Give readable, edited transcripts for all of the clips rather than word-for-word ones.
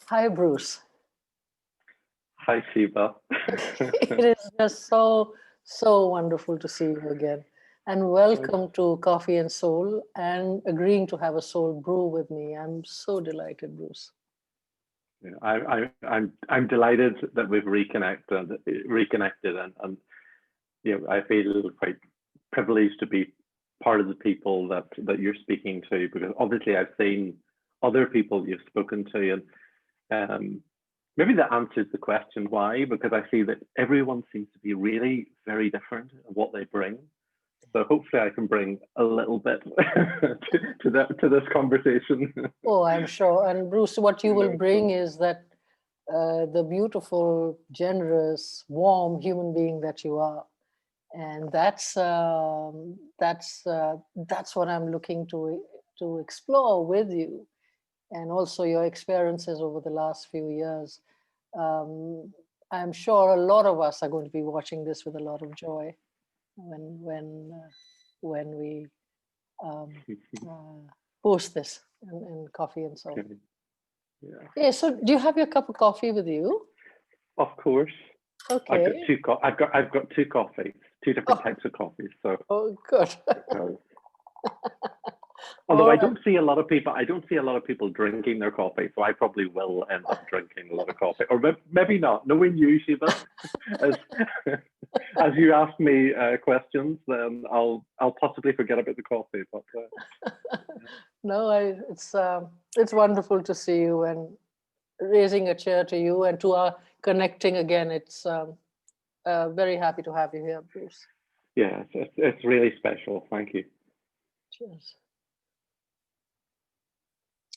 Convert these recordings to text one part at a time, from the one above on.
Hi, Bruce. Hi, Sheba. It is just so wonderful to see you again. And welcome to Coffee and Soul and agreeing to have a soul brew with me. I'm so delighted, Bruce. I'm delighted that we've reconnected, and I feel quite privileged to be part of the people that you're speaking to, because obviously I've seen other people you've spoken to, and maybe that answers the question why, because I see that everyone seems to be really very different in what they bring. So hopefully I can bring a little bit to this conversation. Oh, I'm sure. And Bruce, what you will bring is that the beautiful, generous, warm human being that you are, and that's what I'm looking to explore with you, and also your experiences over the last few years. I'm sure a lot of us are going to be watching this with a lot of joy when we post this in Coffee and Soul. Yeah. So do you have your cup of coffee with you? Of course. Okay. I've got two coffees, two different types of coffees. So. Oh, good. Although I don't see a lot of people drinking their coffee, so I probably will end up drinking a lot of coffee, or maybe not. Knowing you, Sheba, as you ask me questions, then I'll possibly forget about the coffee. But no, it's wonderful to see you and raising a chair to you and to our connecting again. It's very happy to have you here, Bruce. Yeah, it's really special. Thank you. Cheers.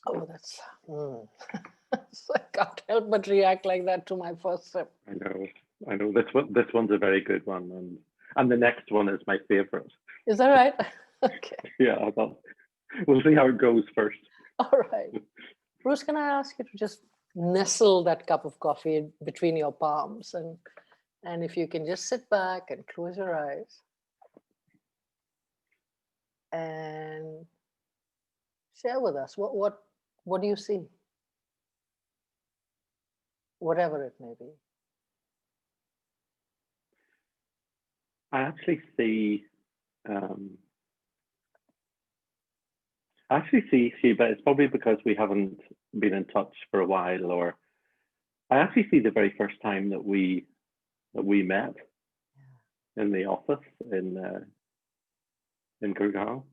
Oh, that's. So I can't help but react like that to my first sip. I know. This one's a very good one, and the next one is my favorite. Is that right? Okay. Yeah, we'll see how it goes first. All right, Bruce. Can I ask you to just nestle that cup of coffee between your palms, and if you can just sit back and close your eyes and share with us what do you see? Whatever it may be. I actually see Sheba. It's probably because we haven't been in touch for a while, or I actually see the very first time that we met in the office in Gurgaon.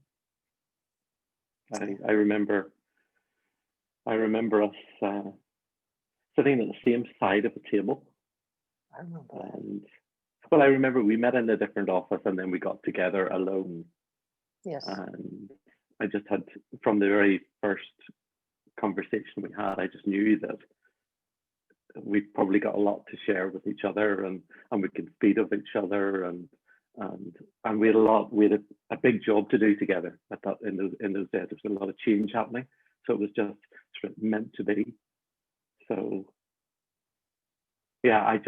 I remember us sitting at the same side of a table. I remember. And well, I remember we met in a different office, and then we got together alone. Yes. And I just had, from the very first conversation we had, I just knew that we probably got a lot to share with each other, and we could feed off each other, and we had a big job to do together in those days. There was a lot of change happening, so it was just sort of meant to be. So yeah,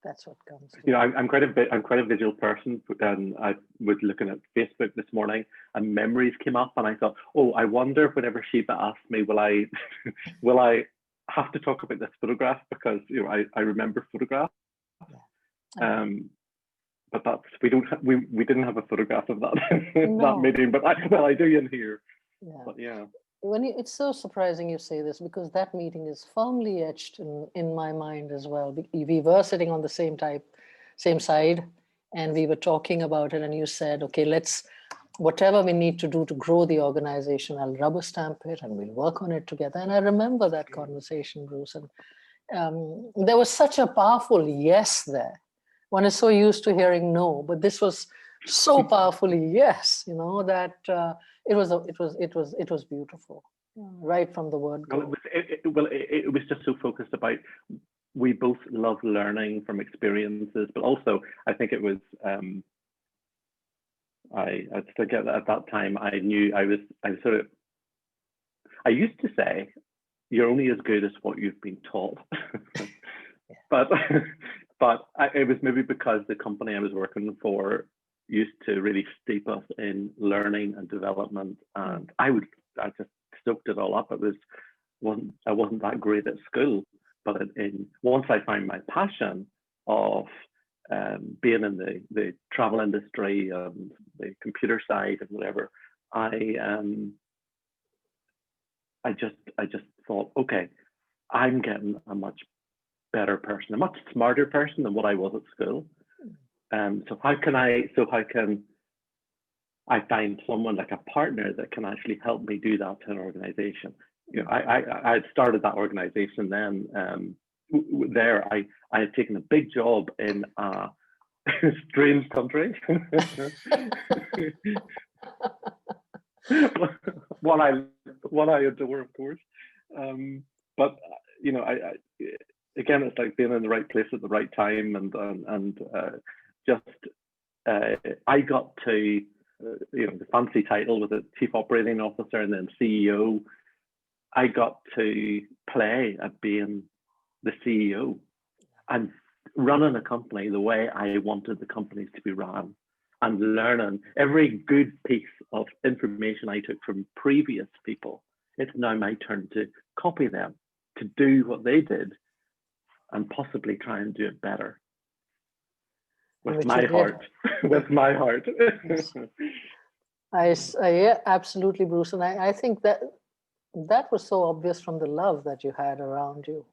that's what comes. I'm quite a visual person, and I was looking at Facebook this morning, and memories came up, and I thought, oh, I wonder whenever Sheba asked me, will I have to talk about this photograph, because I remember photographs. Yeah. But we didn't have a photograph of that that meeting, but I do in here. Yeah. But yeah. It's so surprising you say this, because that meeting is firmly etched in my mind as well. We were sitting on the same side, and we were talking about it, and you said, okay, whatever we need to do to grow the organization, I'll rubber stamp it and we'll work on it together. And I remember that conversation, Bruce, and there was such a powerful yes there. One is so used to hearing no, but this was so powerfully yes, that it was beautiful, right from the word go. It was just so focused about, we both love learning from experiences, but also I think it was I forget that at that time I knew I used to say, you're only as good as what you've been taught. But it was maybe because the company I was working for used to really steep us in learning and development, and I just soaked it all up. It was wasn't that great at school, but once I found my passion of being in the travel industry and the computer side and whatever, I just thought, okay, I'm getting a much better person, a much smarter person than what I was at school. So how can I find someone like a partner that can actually help me do that to an organization? You know, I had started that organization then. There, I had taken a big job in a strange country. One I adore, of course. But you know, I again, it's like being in the right place at the right time, and I got to, you know, the fancy title with a chief operating officer and then CEO. I got to play at being the CEO and running a company the way I wanted the companies to be run, and learning every good piece of information I took from previous people. It's now my turn to copy them, to do what they did, and possibly try and do it better. With my heart. With my heart. Yeah, absolutely, Bruce. And I think that was so obvious from the love that you had around you.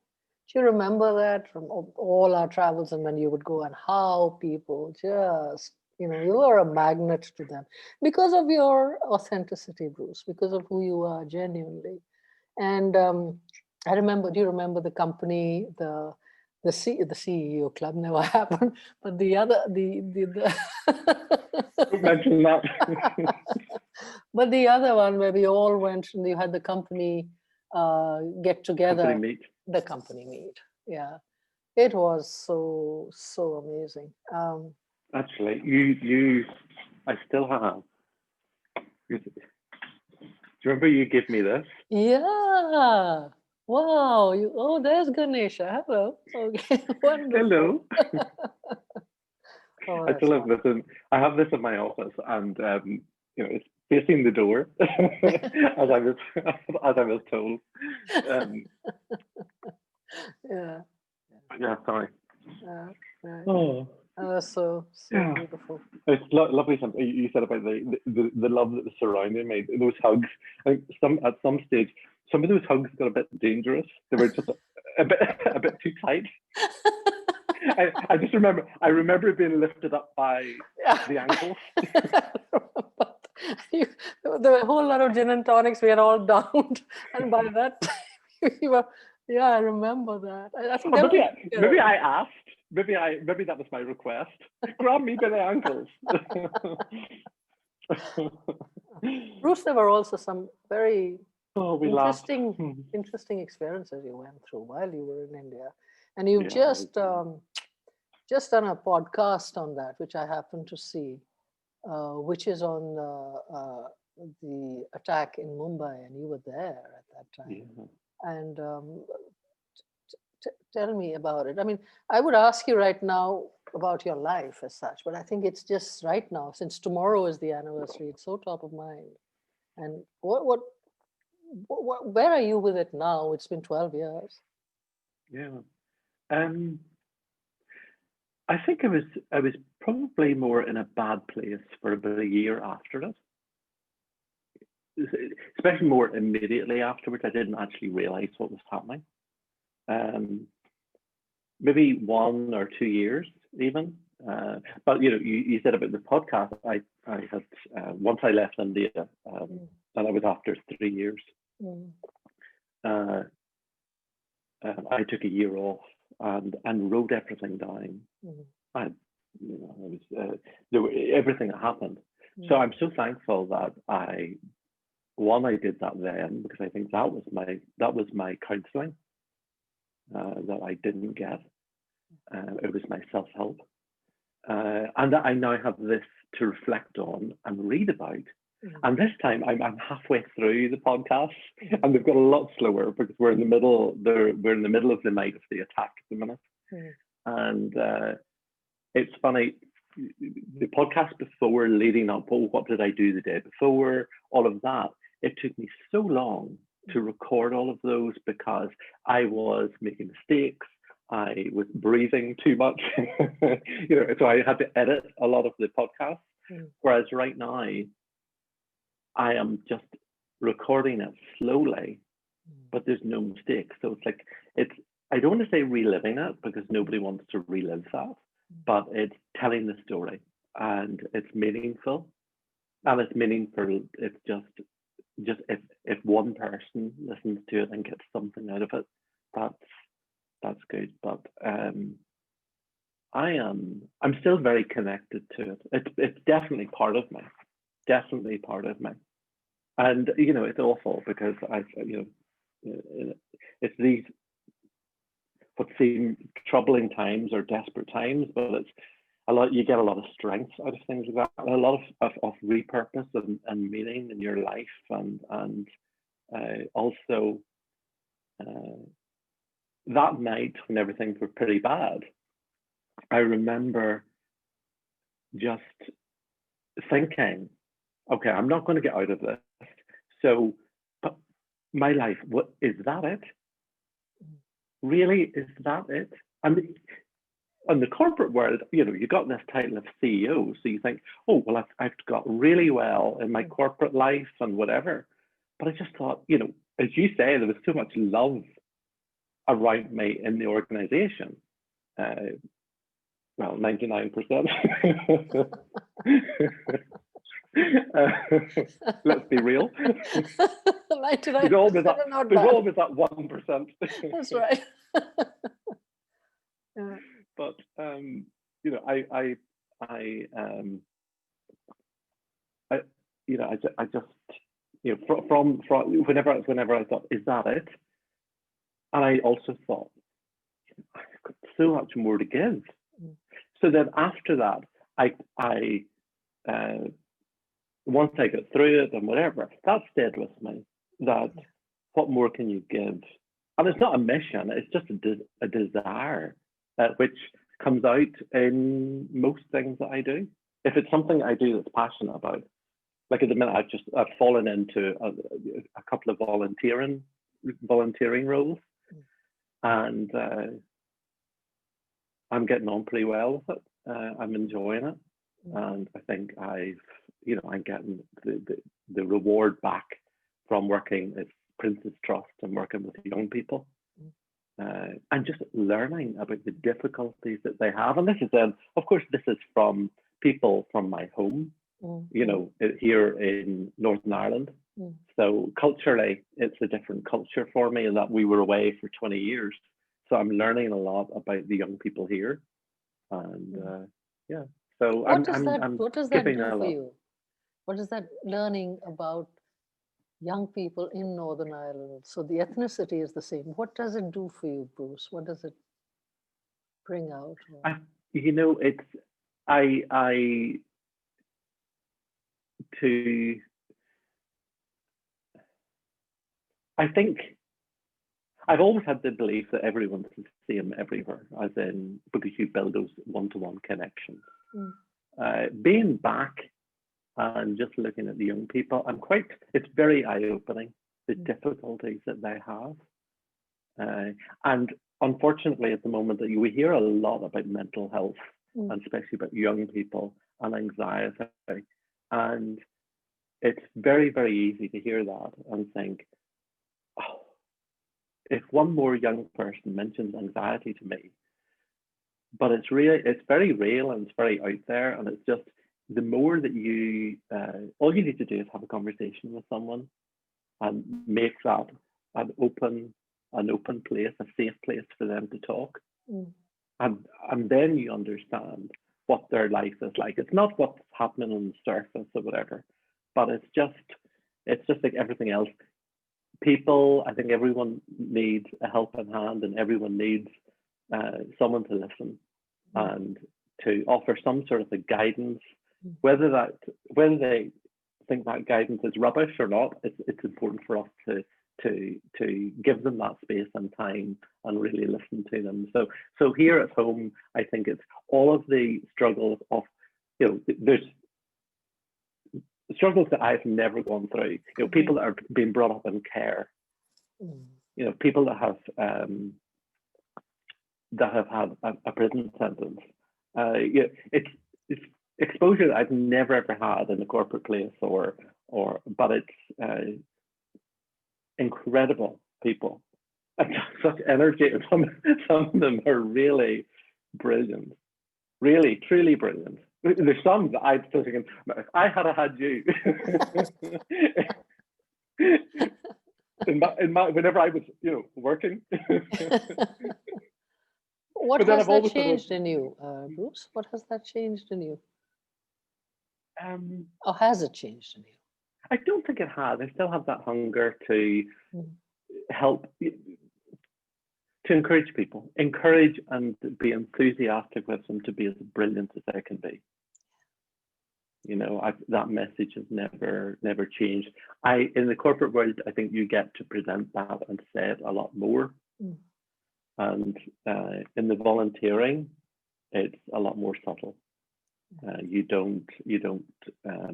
Do you remember that from all our travels, and when you would go, and how people just, you know, you were a magnet to them because of your authenticity, Bruce, because of who you are genuinely. And I remember, do you remember the company, the CEO club never happened, but the Don't mention that. But the other one where we all went and you had the company get together. The company meet. Yeah. It was so amazing. Actually, I still have. Do you remember you gave me this? Yeah. Wow. There's Ganesha. Hello. Okay. Wonderful. Hello. I still have this I have this in my office, and you know, it's facing the door as I was told. Yeah. Yeah, sorry. Right. Oh. So yeah. Beautiful. It's lovely. Something you said about the love that was surrounding me. Those hugs. I think at some stage, some of those hugs got a bit dangerous. They were just a bit too tight. I just remember. I remember being lifted up by the ankles. There were a whole lot of gin and tonics. We had all downed, and by that time we were. Yeah, I remember that. I think maybe I asked. Maybe that was my request. Grab me by the ankles. Bruce, there were also some very interesting experiences you went through while you were in India, and you've just done a podcast on that, which I happened to see, which is on the attack in Mumbai, and you were there at that time. Yeah. And tell me about it. I mean, I would ask you right now about your life as such, but I think it's just right now, since tomorrow is the anniversary, it's so top of mind. And what where are you with it now? It's been 12 years. Yeah. I think I was probably more in a bad place for about a year after it. Especially more immediately afterwards. I didn't actually realize what was happening. Maybe 1 or 2 years even. But you know, you said about the podcast. I had once I left India, and I was after 3 years. I took a year off and wrote everything down. Everything that happened. So I'm so thankful that I did that then, because I think that was my counselling that I didn't get. It was my self-help, and that I now have this to reflect on and read about. And this time I'm halfway through the podcast, and they've got a lot slower because we're in the middle of the night of the attack at the minute. And it's funny, the podcast before, leading up, what did I do the day before, all of that, it took me so long to record all of those because I was making mistakes. I was breathing too much, so I had to edit a lot of the podcasts. Whereas right now, I am just recording it slowly, but there's no mistake. So it's like, I don't want to say reliving it because nobody wants to relive that, but it's telling the story and it's meaningful. And it's meaningful. It's just if one person listens to it and gets something out of it, that's good. But I'm still very connected to it. It's definitely part of me. Definitely part of me. And it's awful because it's these what seem troubling times or desperate times, but it's you get a lot of strength out of things like that, a lot of repurpose and meaning in your life, and also that night when everything was pretty bad, I remember just thinking, okay, I'm not going to get out of this. So, but my life, what is that it? Really, is that it? And in the corporate world, you got this title of CEO, so you think, oh, well, I've got really well in my corporate life and whatever. But I just thought, as you say, there was so much love around me in the organization. Well, 99%. Let's be real. 99% there's always that 1%. That's right. But I just from whenever I thought, is that it? And I also thought, I've got so much more to give. So then after that, I once I got through it and whatever, that stayed with me. That what more can you give? And it's not a mission; it's just a desire, which comes out in most things that I do. If it's something I do that's passionate about, like at the minute, I've fallen into a couple of volunteering roles, and I'm getting on pretty well with it. I'm enjoying it, and I think I'm getting the reward back from working at Prince'sTrust and working with young people, and just learning about the difficulties that they have. And this is of course, this is from people from my home, here in Northern Ireland. So culturally, it's a different culture for me, in that we were away for 20 years. So I'm learning a lot about the young people here, and So what does that do for you? What is that learning about young people in Northern Ireland? So the ethnicity is the same. What does it do for you, Bruce? What does it bring out? I think I've always had the belief that everyone's the same everywhere, as in, because you build those one-to-one connections. Being back and just looking at the young people, it's very eye-opening, the difficulties that they have. And unfortunately, at the moment, that we hear a lot about mental health, and especially about young people and anxiety. And it's very, very easy to hear that and think, oh, if one more young person mentions anxiety to me, but it's very real and it's very out there, and it's just, the more that all you need to do is have a conversation with someone and make that an open place, a safe place for them to talk. And then you understand what their life is like. It's not what's happening on the surface or whatever, but it's just like everything else. People, I think everyone needs a helping hand, and everyone needs someone to listen and to offer some sort of a guidance, whether they think that guidance is rubbish or not. It's important for us to give them that space and time and really listen to them. So here at home, I think it's all of the struggles of, there's struggles that I've never gone through. People that are being brought up in care, You know, people that have had a prison sentence. Yeah, it's exposure that I've never ever had in the corporate place, but it's incredible people, and such energy. Some of them are really brilliant, really truly brilliant. There's some that I'm still thinking, if I had you. Whenever I was, working. What But then has I've that always changed in you, Bruce? What has that changed in you? Um, Or has it changed in you? I don't think it has. I still have that hunger to help, to encourage people, encourage and be enthusiastic with them to be as brilliant as they can be. You know, that message has never changed. In the corporate world, I think you get to present that and say it a lot more. And in the volunteering, it's a lot more subtle. You don't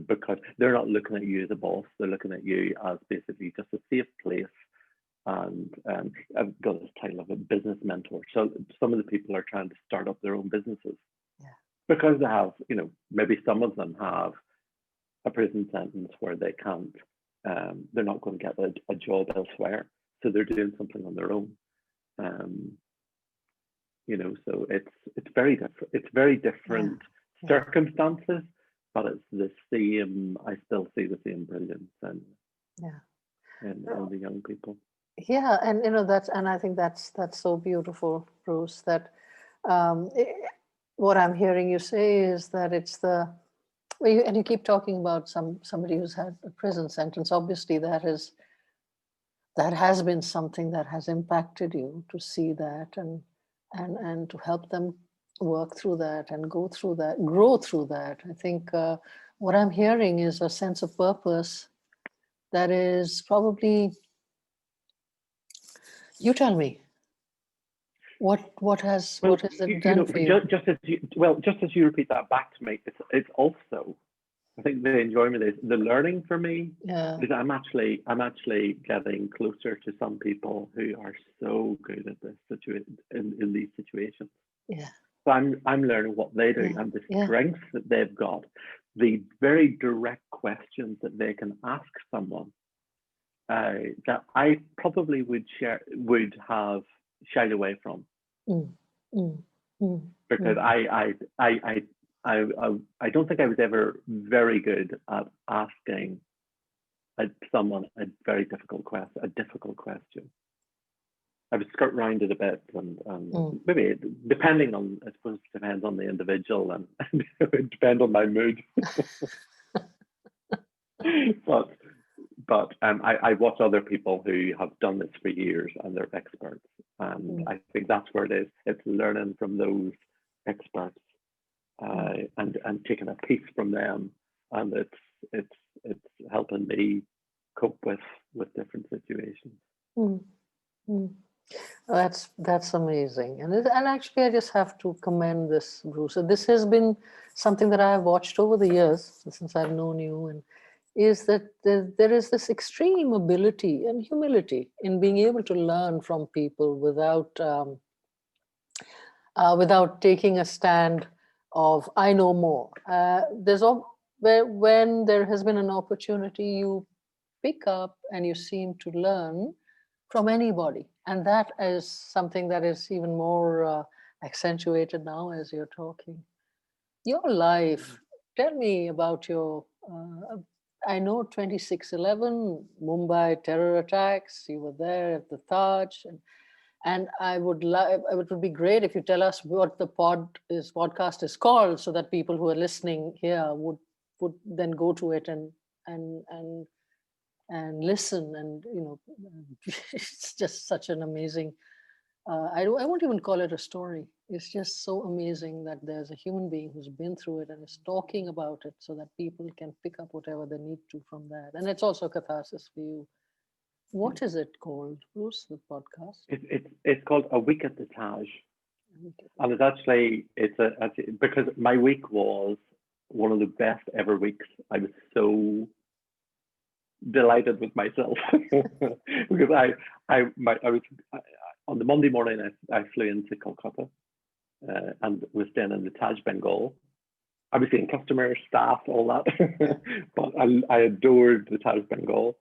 because they're not looking at you as a boss. They're looking at you as basically just a safe place. And I've got this title of a business mentor. So some of the people are trying to start up their own businesses because they have, maybe some of them have a prison sentence where they can't, they're not going to get a job elsewhere. So they're doing something on their own. So it's very different. It's very different circumstances, but it's the same. I still see the same brilliance in the young people. Yeah, and I think that's so beautiful, Bruce. That what I'm hearing you say is that it's and you keep talking about somebody who's had a prison sentence. Obviously, that has been something that has impacted you, to see that and to help them work through that and go through that, grow through that. I think what I'm hearing is a sense of purpose that is probably, you tell me, what has it done for you? Just as you repeat that back to me, it's also, I think the enjoyment is the learning for me. Because I'm actually getting closer to some people who are so good at this situation in these situations. So I'm learning what they do and the strengths that they've got, the very direct questions that they can ask someone that I probably would have shied away from. Because I don't think I was ever very good at asking someone a very difficult question. I would skirt around it a bit, and maybe depending on, I suppose it depends on the individual, and it depends on my mood. But I watch other people who have done this for years and they're experts, and I think that's where it is. It's learning from those experts and taking a piece from them, and it's helping me cope with different situations. That's amazing, and actually I just have to commend this, Bruce. This has been something that I have watched over the years since I've known you, and is that there is this extreme ability and humility in being able to learn from people without taking a stand of I know more. When there has been an opportunity, you pick up and you seem to learn from anybody, and that is something that is even more accentuated now as you're talking. Your life, tell me about your I know 26/11 Mumbai terror attacks. You were there at the Taj, and I would love. It would be great if you tell us what the podcast is called, so that people who are listening here would then go to it and listen. And it's just such an amazing. I won't even call it a story. It's just so amazing that there's a human being who's been through it and is talking about it, so that people can pick up whatever they need to from that. And it's also catharsis for you. What is it called, Bruce, the podcast? It's called A Week at the Taj. And it's actually, because my week was one of the best ever weeks. I was so delighted with myself because I was on the Monday morning. I flew into Kolkata and was staying in the Taj Bengal. I was seeing customers, staff, all that, but I adored the Taj Bengal.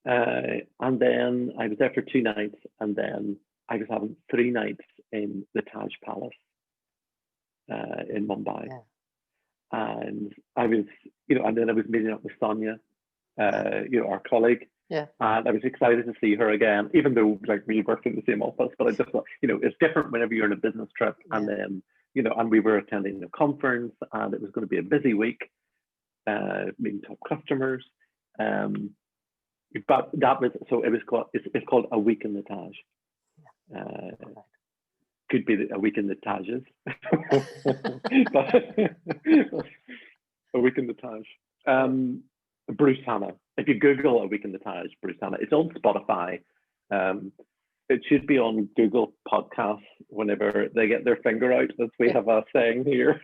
And then I was there for 2 nights, and then I was having 3 nights in the Taj Palace in Mumbai. Yeah. And I was, and then I was meeting up with Sonia, our colleague. Yeah. And I was excited to see her again, even though like we worked in the same office. But I just thought, it's different whenever you're on a business trip, and then, and we were attending a conference, and it was going to be a busy week, meeting top customers. But that was it's called A Week in the Taj. Could be A Week in the Tajes, but A Week in the Taj. Bruce Hanna. If you Google A Week in the Taj, Bruce Hanna, it's on Spotify. It should be on Google Podcasts whenever they get their finger out, as we have a saying here.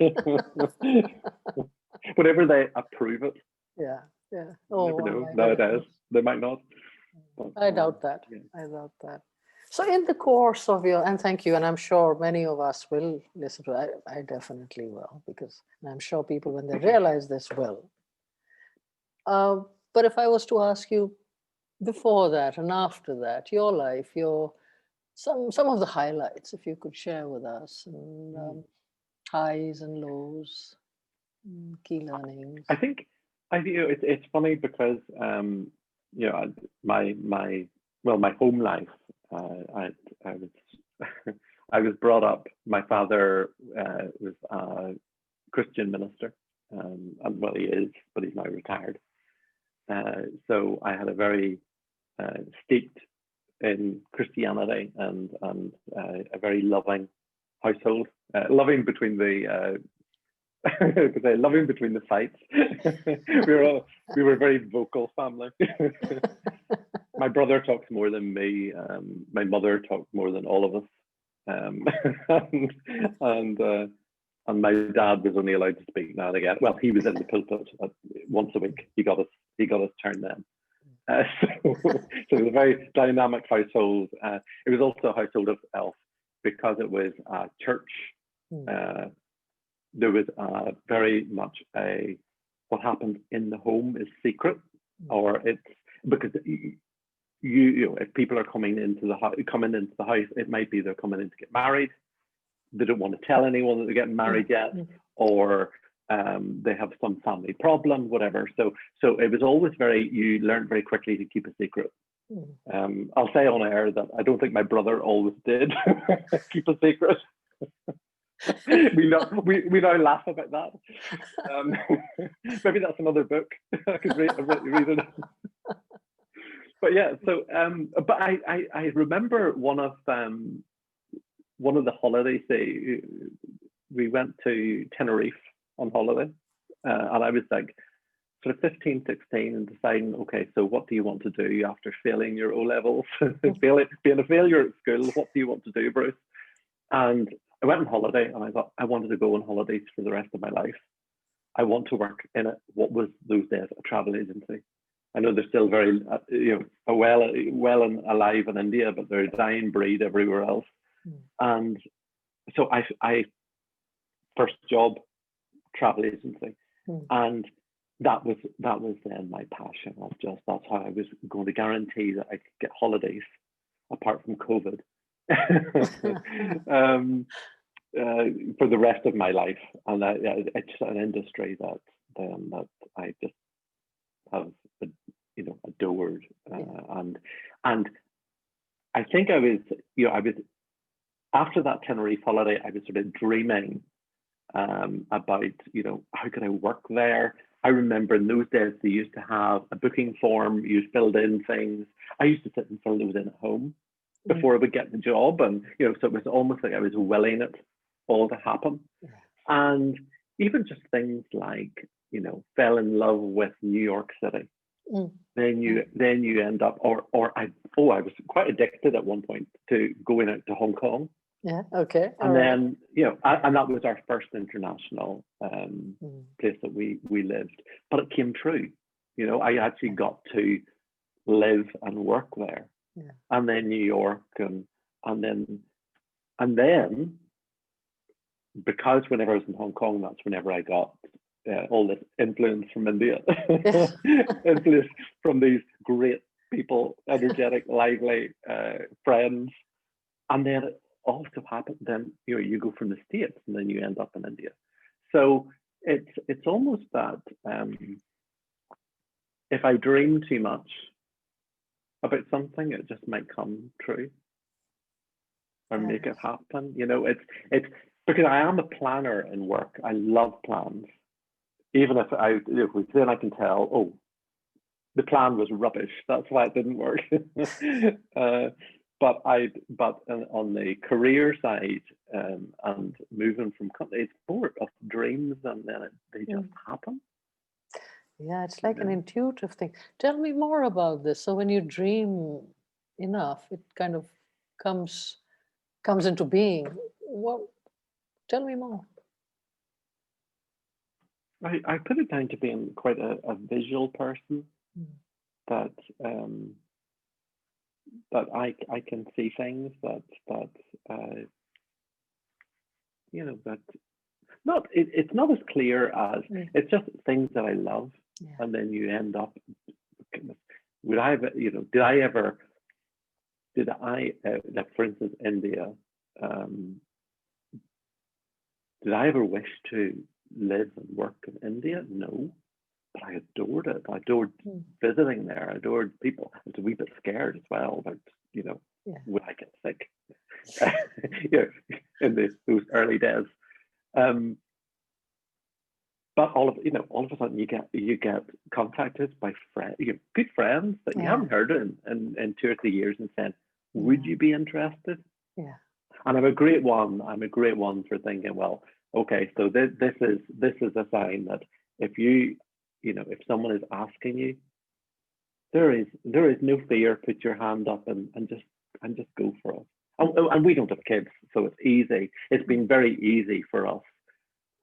Whenever they approve it. Yeah. Oh, never know. Nowadays, they might not. But, I doubt that. Yeah. I doubt that. So in the course of and thank you, and I'm sure many of us will listen to it. I definitely will, because I'm sure people, when they realize this, will. But if I was to ask you before that and after that, your life, some of the highlights, if you could share with us, and highs and lows, key learnings. I think it's funny because my home life. I was brought up. My father was a Christian minister, and he is, but he's now retired. So I had a very steeped in Christianity and a very loving household, loving between the loving between the fights. we were a very vocal family. My brother talks more than me. My mother talks more than all of us. And my dad was only allowed to speak now and again. Well, he was in the pulpit once a week. He got his turn then. So it was a very dynamic household. It was also a household of because it was a church. There was very much what happened in the home is secret, or it's because if people are coming into the house, it might be they're coming in to get married. They don't want to tell anyone that they're getting married yet, or they have some family problem, whatever. So it was always you learned very quickly to keep a secret. I'll say on air that I don't think my brother always did keep a secret. we now laugh about that. Maybe that's another book I could read it. But yeah, so but I remember one of the holidays. We went to Tenerife on holiday, and I was like sort of 15, 16 and deciding, okay, so what do you want to do after failing your O-levels, being a failure at school? What do you want to do, Bruce? And I went on holiday, and I thought I wanted to go on holidays for the rest of my life. I want to work in what was those days a travel agency. I know they're still very, well and alive in India, but they're a dying breed everywhere else. And so I first job, travel agency, and that was then my passion. That's how I was going to guarantee that I could get holidays apart from COVID. For the rest of my life, and it's an industry that I just have adored, and I think I was after that Tenerife holiday, I was sort of dreaming about how could I work there. I remember in those days they used to have a booking form. You filled in things. I used to sit and fill those in at home before I would get the job, and so it was almost like I was willing it all to happen. And even just things like fell in love with New York City. Then you end up, I was quite addicted at one point to going out to Hong Kong. Yeah. Okay. And then and that was our first international place that we lived. But it came true. I actually got to live and work there. Yeah. And then New York, and then because whenever I was in Hong Kong, that's whenever I got all this influence from India, Yes. influence from these great people, energetic, lively friends. And then it also happened, then you go from the States and then you end up in India. So it's almost that if I dream too much about something, it just might come true or make it happen. It's because I am a planner in work. I love plans. Even if then I can tell, oh, the plan was rubbish. That's why it didn't work. But on the career side and moving from company, it's more of dreams, and then they just happen. Yeah, it's like an intuitive thing. Tell me more about this. So when you dream enough, it kind of comes into being. What? Tell me more. I put it down to being quite a visual person. That I can see things that not it's not as clear as it's just things that I love, and then you end up. Would I have, did I like, for instance, India? Did I ever wish to live and work in India? No. But I adored it. I adored visiting there. I adored people. I was a wee bit scared as well about, would I get sick? In those early days. But all of a sudden you get contacted by friends, good friends that you haven't heard in 2 or 3 years, and said, would you be interested? Yeah. And I'm a great one for thinking, well, okay, so this is a sign that if if someone is asking you, there is no fear. Put your hand up and just go for it. And we don't have kids, so it's easy. It's been very easy for us,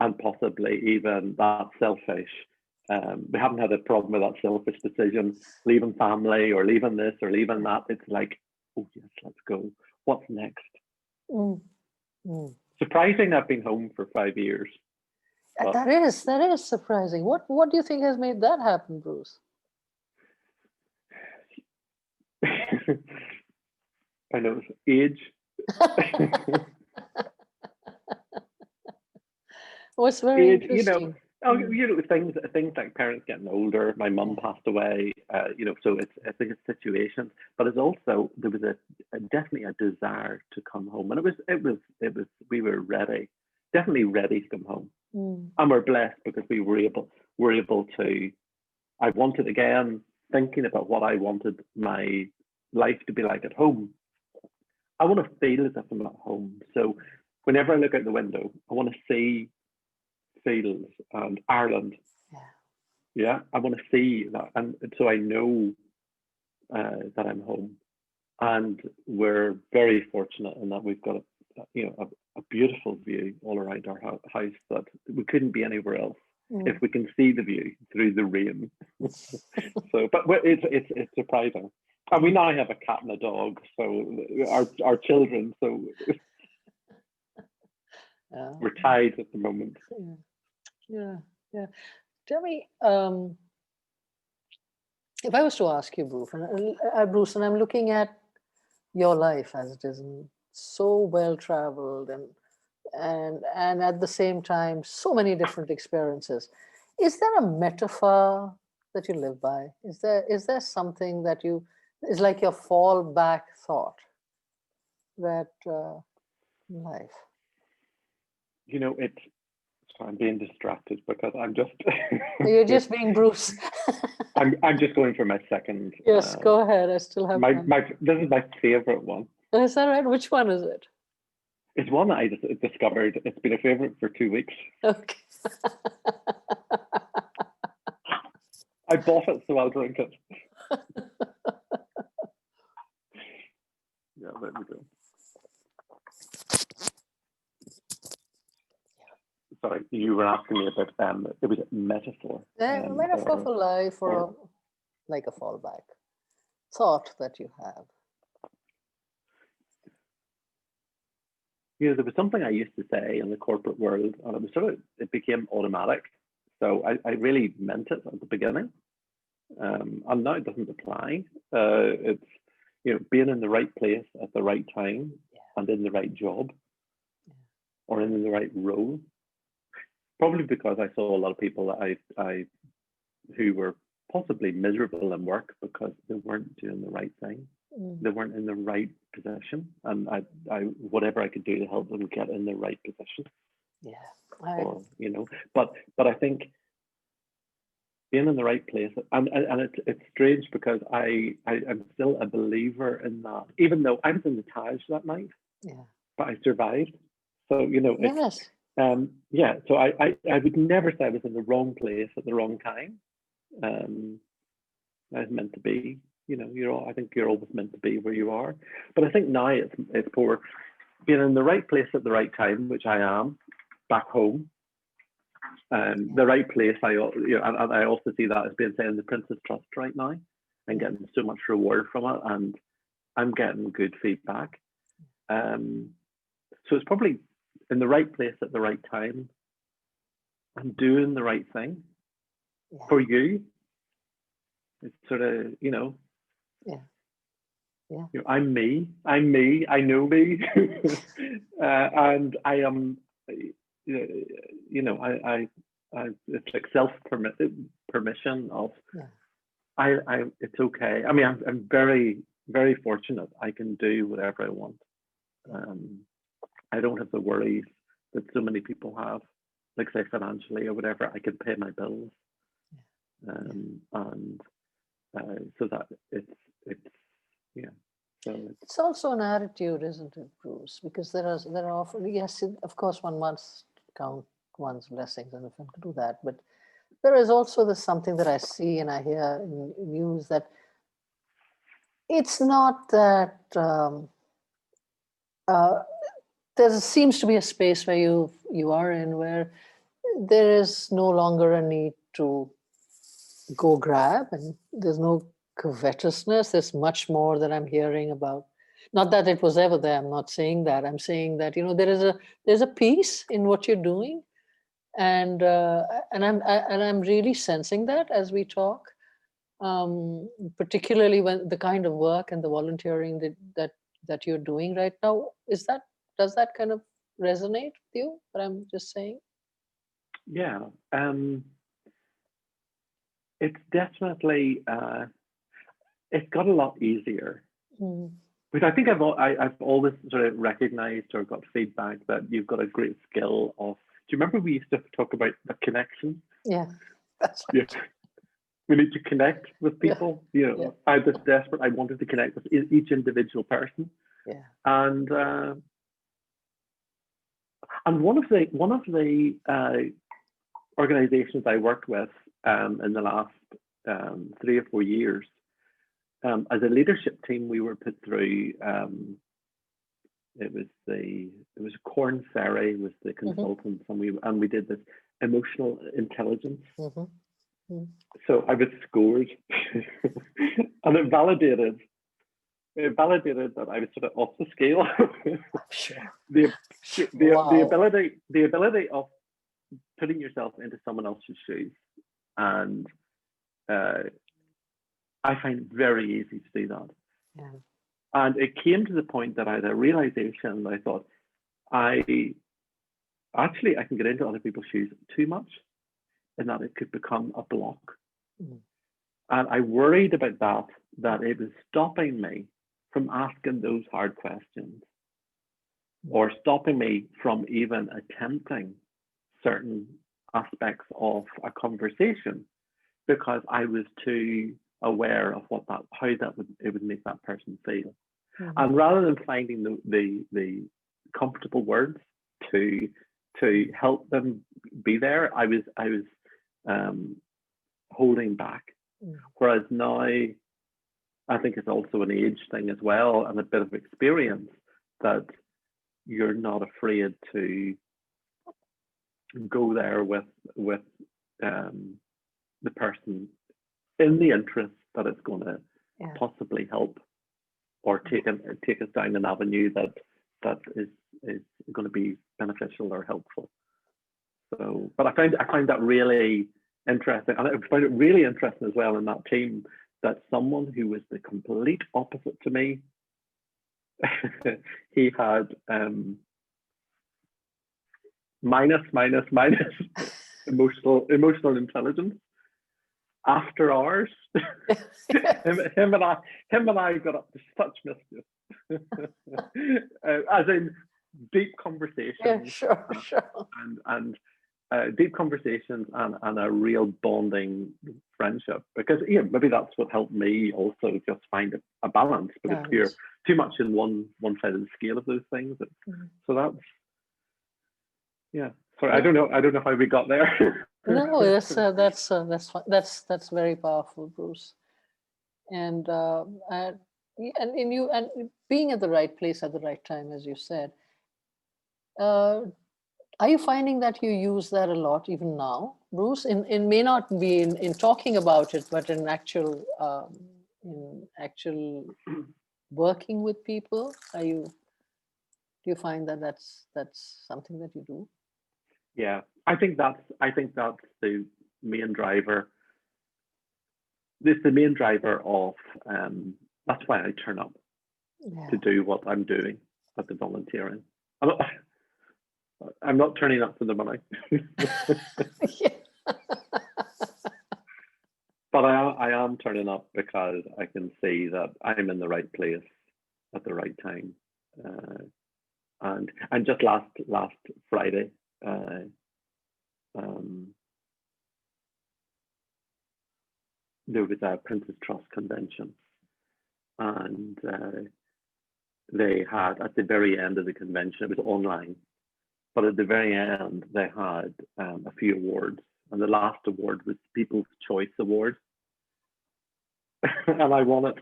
and possibly even that selfish. We haven't had a problem with that selfish decision, leaving family or leaving this or leaving that. It's like, oh yes, let's go. What's next? Surprising, I've been home for 5 years. That is surprising. What do you think has made that happen, Bruce? I know, age. What's very age, interesting. Things like parents getting older. My mum passed away. So I think it's situations, but it's also there was definitely a desire to come home, and it was we were definitely ready to come home, and we're blessed because we were able to. I wanted, again, thinking about what I wanted my life to be like at home. I want to feel as if I'm at home. So whenever I look out the window, I want to see fields and Ireland. Yeah, I want to see that, and so I know that I'm home. And we're very fortunate in that we've got a beautiful view all around our house that we couldn't be anywhere else if we can see the view through the rain. So, but it's surprising. And we now have a cat and a dog, so our children, so we're tied at the moment. Yeah. Tell me, if I was to ask you, Bruce, and I'm looking at your life as it is, so well traveled, and at the same time, so many different experiences. Is there a metaphor that you live by? Is there something that is like your fallback thought that life? So I'm being distracted because I'm just. You're just being Bruce. I'm just going for my second. Yes, go ahead. I still have this is my favorite one. Is that right? Which one is it? It's one that I just discovered. It's been a favorite for 2 weeks. Okay. I bought it, so I'll drink it. Yeah, there we go. Sorry, you were asking me about it was a metaphor. Metaphor for life, or like a fallback. thought that you have? There was something I used to say in the corporate world, and it became automatic. So I really meant it at the beginning, and now it doesn't apply. It's being in the right place at the right time and in the right job or in the right role. Probably because I saw a lot of people that I who were possibly miserable in work because they weren't doing the right thing. They weren't in the right position, and I whatever I could do to help them get in the right position. But I think being in the right place, and it's strange because I'm still a believer in that, even though I was in the Taj that night, but I survived. So Yes. So I would never say I was in the wrong place at the wrong time. I was meant to be. I think you're always meant to be where you are. But I think now it's for being in the right place at the right time, which I am back home. The right place, and I also see that as being say in the Prince's Trust right now, and getting so much reward from it, and I'm getting good feedback. So it's probably in the right place at the right time and doing the right thing for you. It's sort of, I'm me, I know me, and I am, it's like self-permission of, it's okay. I mean, I'm very, very fortunate. I can do whatever I want. I don't have the worries that so many people have, like say financially or whatever. I can pay my bills, so that it's. So it's also an attitude, isn't it, Bruce? Because there are often, yes, of course, one must count one's blessings, and if one can do that, but there is also something that I see and I hear in news that it's not that there seems to be a space where you are in where there is no longer a need to go grab, and there's no covetousness. There's much more that I'm hearing about. Not that it was ever there. I'm not saying that. I'm saying that there's a peace in what you're doing, and I'm really sensing that as we talk, particularly when the kind of work and the volunteering that you're doing right now. Does that kind of resonate with you? What I'm just saying. Yeah, it's definitely it's got a lot easier. Which I think I've always sort of recognized or got feedback that you've got a great skill of. Do you remember we used to talk about the connection? Yeah, that's right. Yeah. We need to connect with people. I was desperate. I wanted to connect with each individual person. Yeah. And one of the organizations I worked with in the last 3 or 4 years, as a leadership team, we were put through. It was Corn Ferry was the consultants, and we did this emotional intelligence. So I was scored, and it validated that I was sort of off the scale. Sure. The ability of putting yourself into someone else's shoes, and I find it very easy to do that. Yeah. And it came to the point that I had a realization that I thought, I can get into other people's shoes too much, and that it could become a block. And I worried about that it was stopping me from asking those hard questions, or stopping me from even attempting certain aspects of a conversation, because I was too aware of how it would make that person feel. And rather than finding the comfortable words to help them be there, I was holding back. Whereas now, I think it's also an age thing as well, and a bit of experience, that you're not afraid to go there with the person in the interest that it's going to Yeah. possibly help or take us down an avenue that is going to be beneficial or helpful. So, but I find that really interesting, and I find it really interesting as well in that team that someone who was the complete opposite to me, he had minus emotional intelligence after hours. him and I got up to such mischief, as in deep conversations. Yeah, sure. And deep conversations and a real bonding friendship, because maybe that's what helped me also just find a balance, because if you're too much in one side of the scale of those things, so that's sorry, I don't know how we got there. No, that's very powerful, Bruce. And being at the right place at the right time, as you said. Are you finding that you use that a lot even now, Bruce? It may not be in talking about it, but in actual working with people. Do you find that that's something that you do? Yeah, I think that's the main driver. This is the main driver of that's why I turn up to do what I'm doing at the volunteering. I'm not turning up for the money. But I am turning up because I can see that I'm in the right place at the right time. And just last Friday, there was a Prince'sTrust convention, and they had, at the very end of the convention, it was online, but at the very end they had a few awards, and the last award was People's Choice Award. And I won it.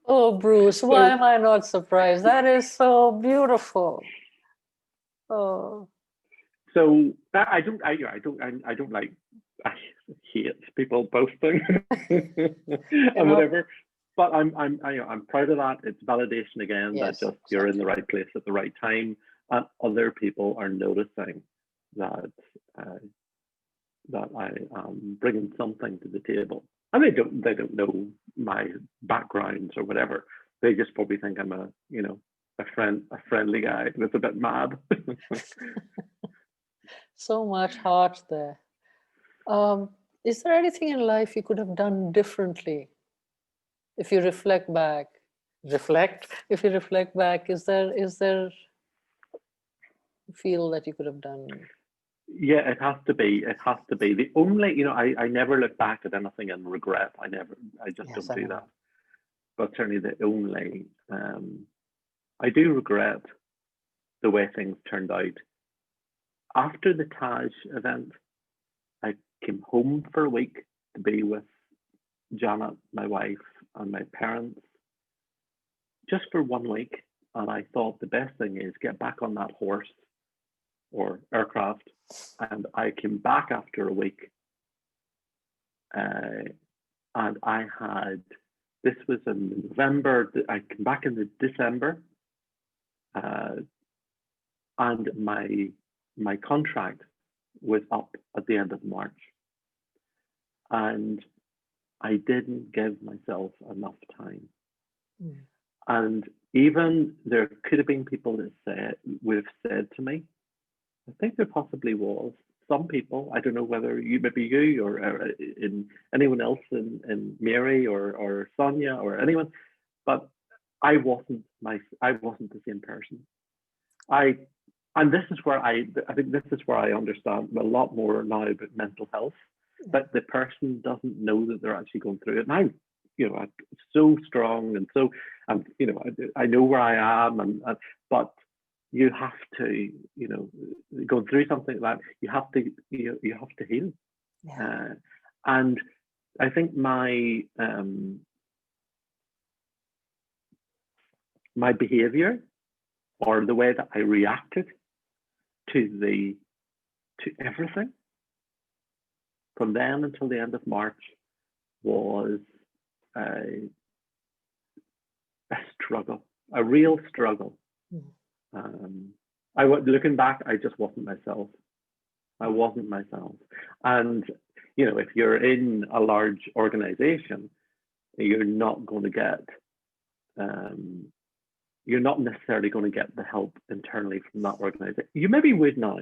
Oh, Bruce, why am I not surprised? That is so beautiful. Oh. So I hate people boasting and whatever. But I'm proud of that. It's validation again, that just you're in the right place at the right time, and other people are noticing that that I am bringing something to the table. And they don't know my background or whatever. They just probably think I'm a friendly guy that's a bit mad. So much heart there. Is there anything in life you could have done differently? If you reflect back, is there feel that you could have done? Yeah, it has to be. The only, I never look back at anything and regret. I just don't do that. But certainly the only, I do regret the way things turned out. After the Taj event, I came home for a week to be with Janet, my wife, and my parents, just for 1 week. And I thought the best thing is get back on that horse or aircraft. And I came back after a week, and I had, this was in November, I came back in the December, and my contract was up at the end of March, and I didn't give myself enough time. And even there could have been people that would have said to me, I think there possibly was some people, I don't know whether maybe you or anyone else in Mary or Sonia or anyone, but I wasn't the same person. And this is where I think this is where I understand a lot more now about mental health, that the person doesn't know that they're actually going through it. And I'm so strong, and so I know where I am, but you have to, go through something like that, you have to heal. And I think my behavior, or the way that I reacted to everything from then until the end of March, was a struggle, a real struggle. Looking back, I just wasn't myself. I wasn't myself. And, you know, if you're in a large organization, you're not going to get, you're not necessarily going to get the help internally from that organization. You maybe would now,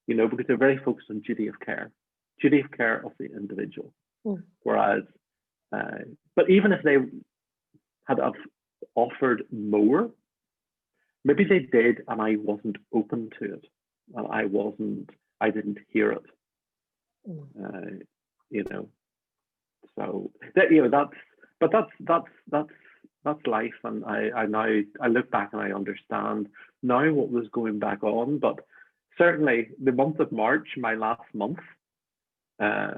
you know, because they're very focused on duty of care of the individual. Whereas, but even if they had offered more, maybe they did, and I wasn't open to it, and I didn't hear it. You know, so that, you know, that's life, and I look back and I understand now what was going back on. But certainly the month of March, my last month, I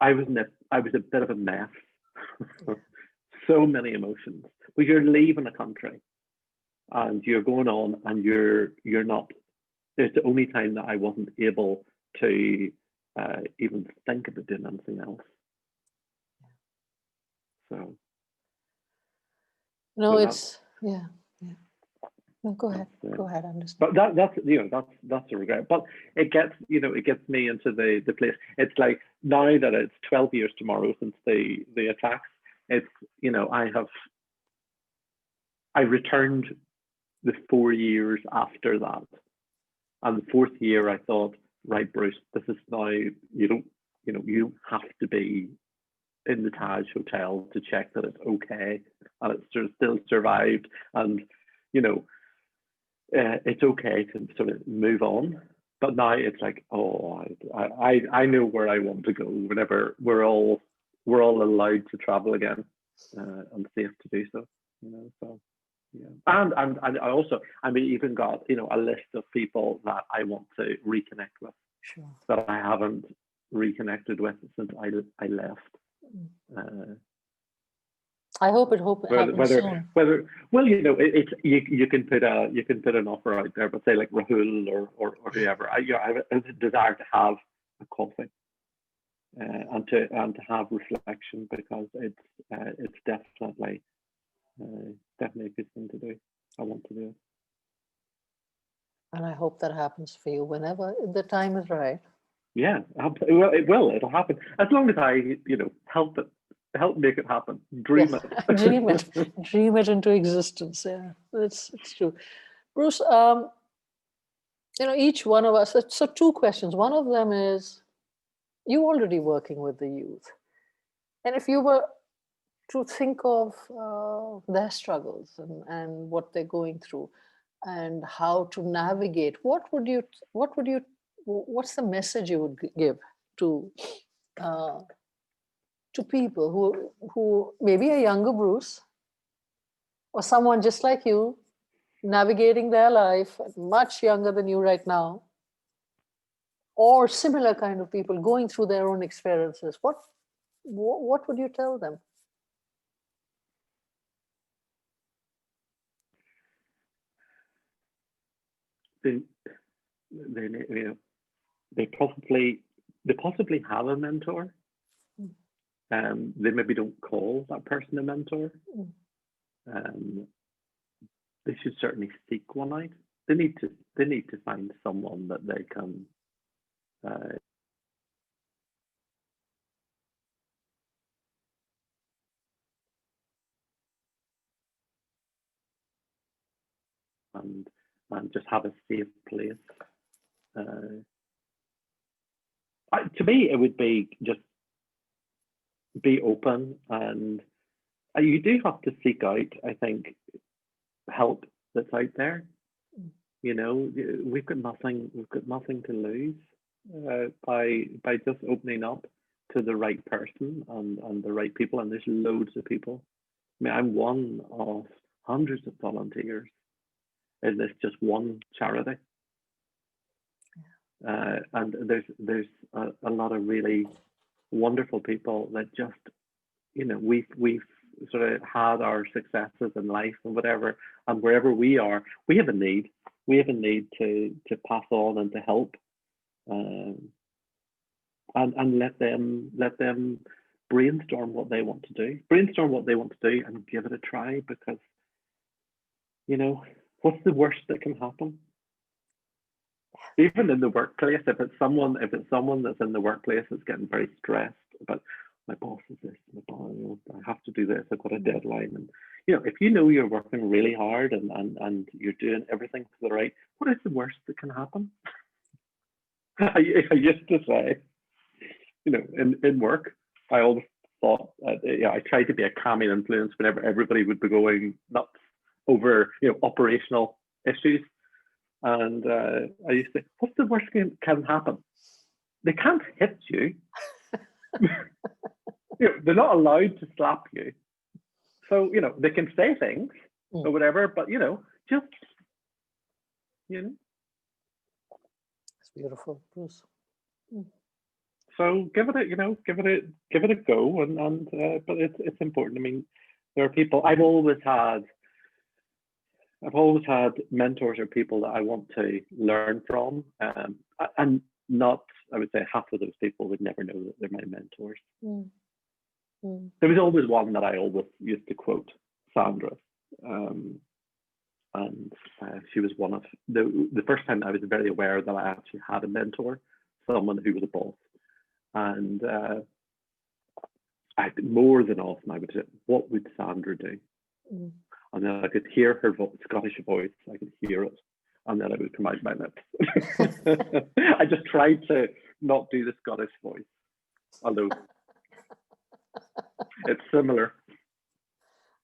was a bit of a mess. So many emotions. But you're leaving a country and you're going on, and you're not. It's the only time that I wasn't able to even think about doing anything else. So no, it's yeah. No, go ahead. Go ahead. Understand. But that's a regret. But it gets me into the place. It's like now that it's 12 years tomorrow since the attacks. It's, you know, I returned the 4 years after that, and the fourth year I thought, right, Bruce, this is now, you have to be in the Taj Hotel to check that it's okay and it's still survived, and you know, it's okay to sort of move on. But now it's like, oh, I know where I want to go whenever we're all allowed to travel again, and safe to do so. You know, so yeah. And I even got, you know, a list of people that I want to reconnect with, sure, that I haven't reconnected with since I left. I hope it happens soon. Well, you know, you can put an offer out there, but say like Rahul or whoever. I have a desire to have a coffee, and to have reflection, because it's definitely a good thing to do. I want to do it, and I hope that happens for you whenever the time is right. Yeah, well, it will. It'll happen as long as I, you know, help make it happen. Dream it. Dream it into existence. Yeah, it's true. Bruce, you know, each one of us. So two questions. One of them is, you already working with the youth, and if you were to think of their struggles and what they're going through, and how to navigate, what's the message you would give to people who maybe a younger Bruce, or someone just like you, navigating their life, much younger than you right now, or similar kind of people going through their own experiences? What would you tell them? They possibly have a mentor. They maybe don't call that person a mentor. They should certainly seek one out. They need to find someone that they can and just have a safe place. To me, it would be just be open, and you do have to seek out, I think, help that's out there. You know, we've got nothing to lose by just opening up to the right person and the right people. And there's loads of people. I mean, I'm one of hundreds of volunteers in this just one charity. And there's a lot of really wonderful people that just, you know, we've sort of had our successes in life and whatever, and wherever we are, we have a need to pass on and to help, and let them brainstorm what they want to do. Brainstorm what they want to do and give it a try, because, you know, what's the worst that can happen? Even in the workplace, if it's someone that's in the workplace that's getting very stressed about, my boss is this, my boss, you know, I have to do this, I've got a deadline. And, you know, if you know you're working really hard and you're doing everything to the right, what is the worst that can happen? I used to say, you know, in work, I always thought, I tried to be a calming influence whenever everybody would be going nuts over, you know, operational issues. And I used to say, what's the worst can happen? They can't hit you. You know, they're not allowed to slap you. So, you know, they can say things or whatever, but, you know, just, you know. It's beautiful, Bruce. So give it a go, and but it's important. I mean, there are people. I've always had mentors or people that I want to learn from, and not, I would say, half of those people would never know that they're my mentors. There was always one that I always used to quote, Sandra, and she was one of the first time I was very aware that I actually had a mentor, someone who was a boss. And I more than often I would say, what would Sandra do? And then I could hear her Scottish voice, I could hear it, and then it would come out my lips. I just tried to not do the Scottish voice, although it's similar.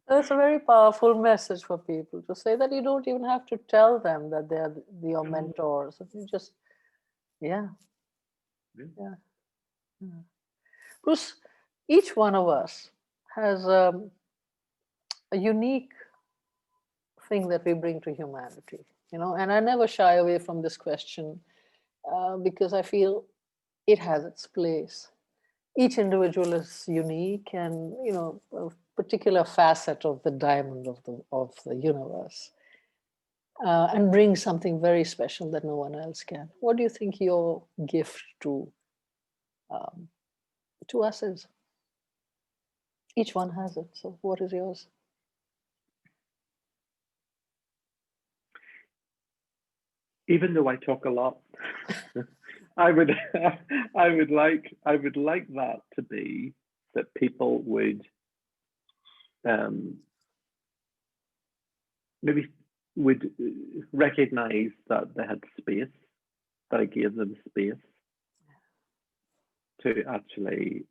That's a very powerful message for people, to say that you don't even have to tell them that they're your mentors. You just, yeah. Bruce, each one of us has a unique thing that we bring to humanity, you know, and I never shy away from this question because I feel it has its place. Each individual is unique and, you know, a particular facet of the diamond of the universe, and brings something very special that no one else can. What do you think your gift to us is? Each one has it. So what is yours? Even though I talk a lot, I would like that to be that people would maybe would recognize that they had space, that I gave them space to actually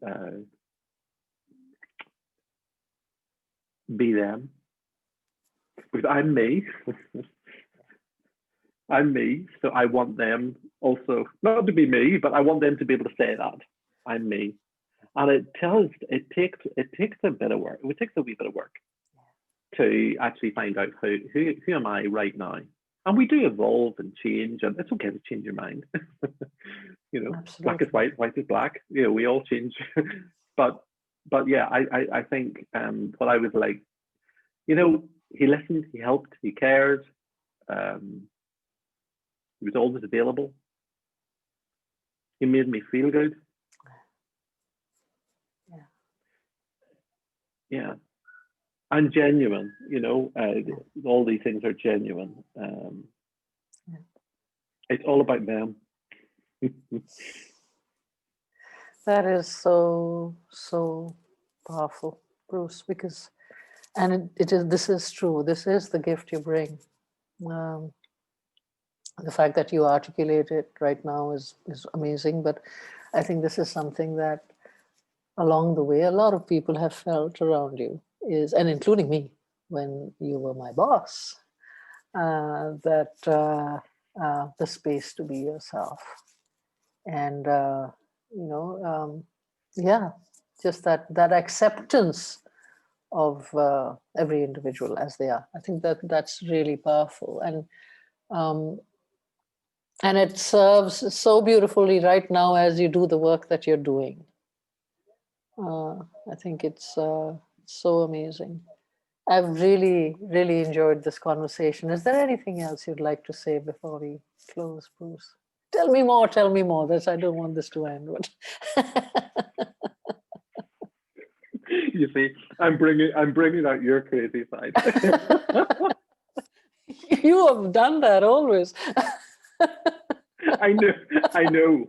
be them. Because I'm me. I'm me, so I want them also not to be me, but I want them to be able to say that I'm me. And it takes a bit of work. It takes a wee bit of work to actually find out who am I right now. And we do evolve and change, and it's okay to change your mind. You know, absolutely. Black is white, white is black. You know, we all change. but yeah, I think what I was like, you know, he listened, he helped, he cared. He was always available. He made me feel good. Yeah. And genuine, you know, all these things are genuine. It's all about them. That is so powerful, Bruce, because, and this is true. This is the gift you bring. The fact that you articulate it right now is amazing, but I think this is something that along the way a lot of people have felt around you, and including me when you were my boss, that the space to be yourself, and just that acceptance of every individual as they are. I think that's really powerful, and it serves so beautifully right now as you do the work that you're doing. I think it's so amazing. I've really, really enjoyed this conversation. Is there anything else you'd like to say before we close, Bruce? Tell me more. I don't want this to end. You see, I'm bringing out your crazy side. You have done that always. I know.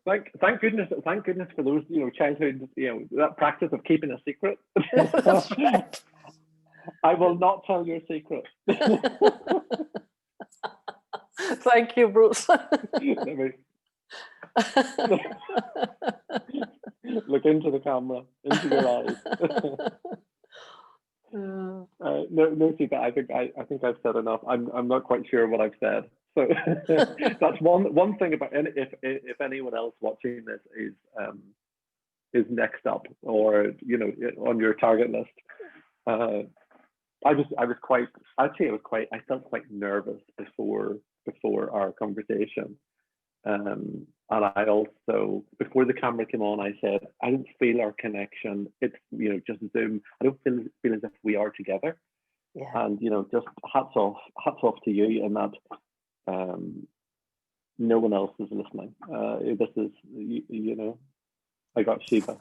Thank goodness for those, childhood, that practice of keeping a secret. That's right. I will not tell your secret. Thank you, Bruce. Look into the camera, into your eyes. No, Sheba, I think I've said enough. I'm not quite sure what I've said. So that's one thing about, and if anyone else watching this is next up, or on your target list, I felt quite nervous before our conversation. And I also, before the camera came on, I said, I don't feel our connection. It's, just Zoom. I don't feel as if we are together. Yeah. And, just hats off to you, and that no one else is listening. This is, I got Sheba.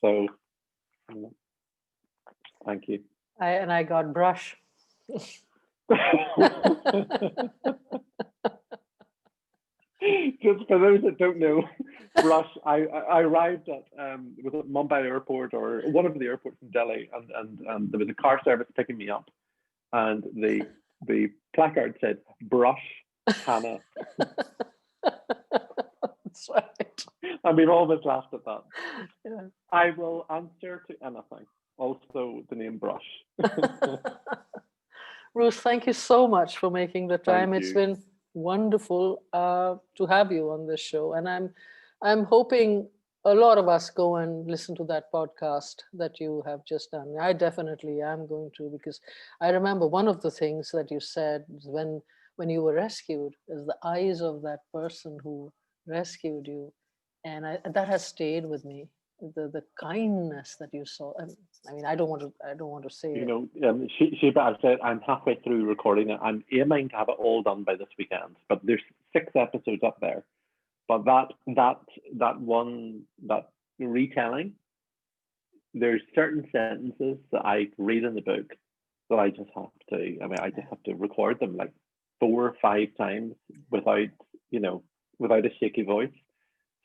So, thank you. I got Brush. Just for those that don't know, Brush, I arrived at was it Mumbai airport or one of the airports in Delhi, and there was a car service picking me up, and the placard said Brush Hanna. That's right. And we've always laughed at that. Yeah. I will answer to anything. Also the name Brush. Bruce, thank you so much for making the time. Thank It's you. been wonderful to have you on this show, and I'm hoping a lot of us go and listen to that podcast that you have just done. I definitely am going to, because I remember one of the things that you said when you were rescued is the eyes of that person who rescued you, and that has stayed with me. The kindness that you saw. I mean, I don't want to say it. Sheba, I said I'm halfway through recording it. I'm aiming to have it all done by this weekend, but there's 6 episodes up there. But that retelling, there's certain sentences that I read in the book that I just have to. I just have to record them like 4 or 5 times without a shaky voice.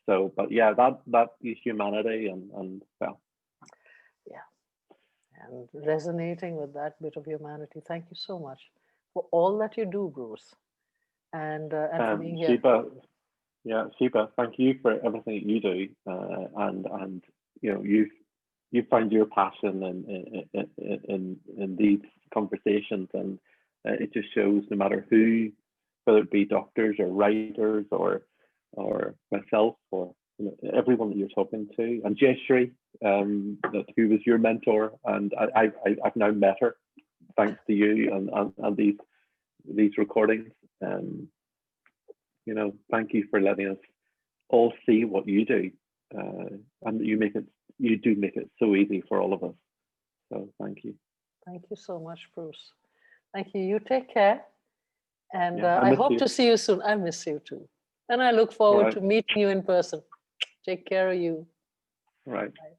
So, but yeah, that is humanity, and well, yeah, and resonating with that bit of humanity. Thank you so much for all that you do, Bruce, and for being here. Sheba, thank you for everything that you do, and you've found your passion in these conversations, and it just shows no matter who, whether it be doctors or writers or myself or everyone that you're talking to, and Jeshri, who was your mentor, and I've now met her thanks to you and these recordings. Thank you for letting us all see what you do, and you do make it so easy for all of us. So thank you. Thank you so much, Bruce. Thank you. You take care, and I I hope you. to see you soon. I miss you too. And I look forward to meeting you in person. Take care of you. Right. Bye.